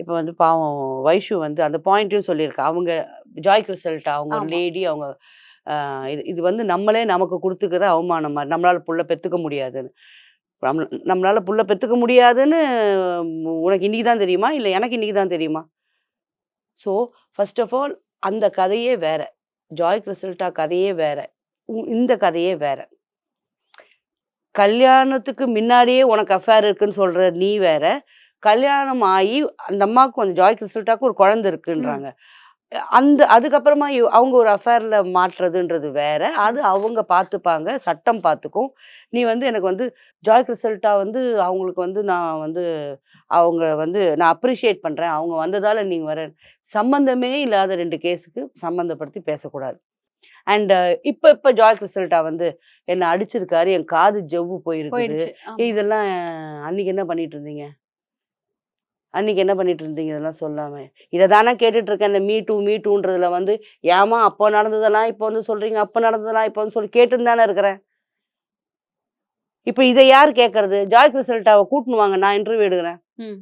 இப்போ வந்து பாவம் வைஷு வந்து அந்த பாயிண்ட்டையும் சொல்லியிருக்கா. அவங்க ஜாய் கிறிஸ்டல்ட்ட அவங்க ஒரு ஆமா. லேடி அவங்க இது இது வந்து நம்மளே நமக்கு குடுத்துக்கிற அவமானம் மாரி. நம்மளால புள்ள பெத்துக்க முடியாதுன்னு. நம்மளால புள்ள பெத்துக்க முடியாதுன்னு உனக்கு இன்னைக்கு தான் தெரியுமா? இல்ல எனக்கு இன்னைக்கு தான் தெரியுமா? ஸோ ஃபர்ஸ்ட் ஆஃப் ஆல் அந்த கதையே வேற. ஜாய் கிறிஸ்டல்டா கதையே வேற. இந்த கதையே வேற. கல்யாணத்துக்கு முன்னாடியே உனக்கு அஃபேர் இருக்குன்னு சொல்ற நீ வேற. கல்யாணம் ஆயி அந்த அம்மாவுக்கு அந்த ஜாய் கிறிஸ்டல்டாக்கு ஒரு குழந்தை ம். இருக்குன்றாங்க. அதுக்கப்புறமா அவங்க ஒரு அஃபேர்ல மாட்றதுன்றது வேற. அது அவங்க பார்த்துப்பாங்க. சட்டம் பார்த்துக்கும். நீ வந்து எனக்கு வந்து ஜாய் கிறிஸ்டல்டா வந்து அவங்களுக்கு வந்து நான் வந்து அவங்க வந்து நான் அப்ரிஷியேட் பண்றேன். அவங்க வந்ததால நீங்க சம்மந்தமே இல்லாத 2 கேஸுக்கு சம்மந்தப்படுத்தி பேசக்கூடாது. அண்ட் இப்ப ஜாய் கிறிஸ்டல்டா வந்து என்ன அடிச்சிருக்காரு. என் காது ஜவ்வு போயிருக்குது. போயிடுச்சு. ஆமா. இதெல்லாம் அன்னைக்கு என்ன பண்ணிட்டு இருந்தீங்க? அன்னைக்கு என்ன பண்ணிட்டு இருந்தீங்க இதெல்லாம் சொல்லாம? இத தானே கேட்டுட்டு இருக்கேன். இந்த மீ டூன்றதுல வந்து, ஏம்மா அப்போ நடந்ததெல்லாம் இப்ப வந்து சொல்றீங்க, அப்ப நடந்ததெல்லாம் இப்ப வந்து சொல்லி கேட்டுன்னு தானே இருக்கிறேன். இப்ப இத யார் கேட்கறது? ஜாய் கிறிஸ்டல்டாவ கூட்டின்னு வாங்க. நான் இன்டர்வியூ எடுக்கிறேன். ம்.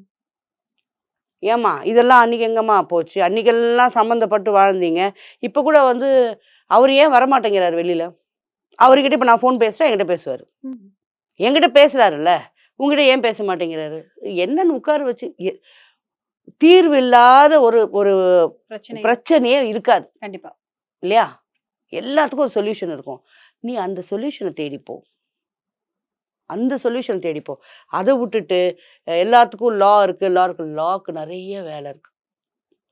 ஏம்மா இதெல்லாம் அன்னைக்கு எங்கம்மா போச்சு? அன்னைக்கெல்லாம் சம்மந்தப்பட்டு வாழ்ந்தீங்க. இப்ப கூட வந்து அவரு ஏன் வரமாட்டேங்கிறாரு வெளில? அவருகிட்ட இப்ப நான் ஃபோன் பேசுறேன், என்கிட்ட பேசுவாரு. ம். என்கிட்ட பேசுறாருல்ல. உன்கிட்ட ஏன் பேச மாட்டேங்கிறாரு? என்னன்னு உட்கார வச்சு தீர்வு இல்லாத ஒரு ஒரு பிரச்சனை. பிரச்சனையே இருக்காது. கண்டிப்பா. இல்லையா? எல்லாத்துக்கும் ஒரு சொல்யூஷன் இருக்கும். நீ அந்த சொல்யூஷன தேடி போ. அந்த சொல்யூஷன் தேடி போ. அத விட்டுட்டு எல்லாத்துக்கும் லா இருக்கு, லா இருக்கு. லாக்கு நெறைய வேல இருக்கு.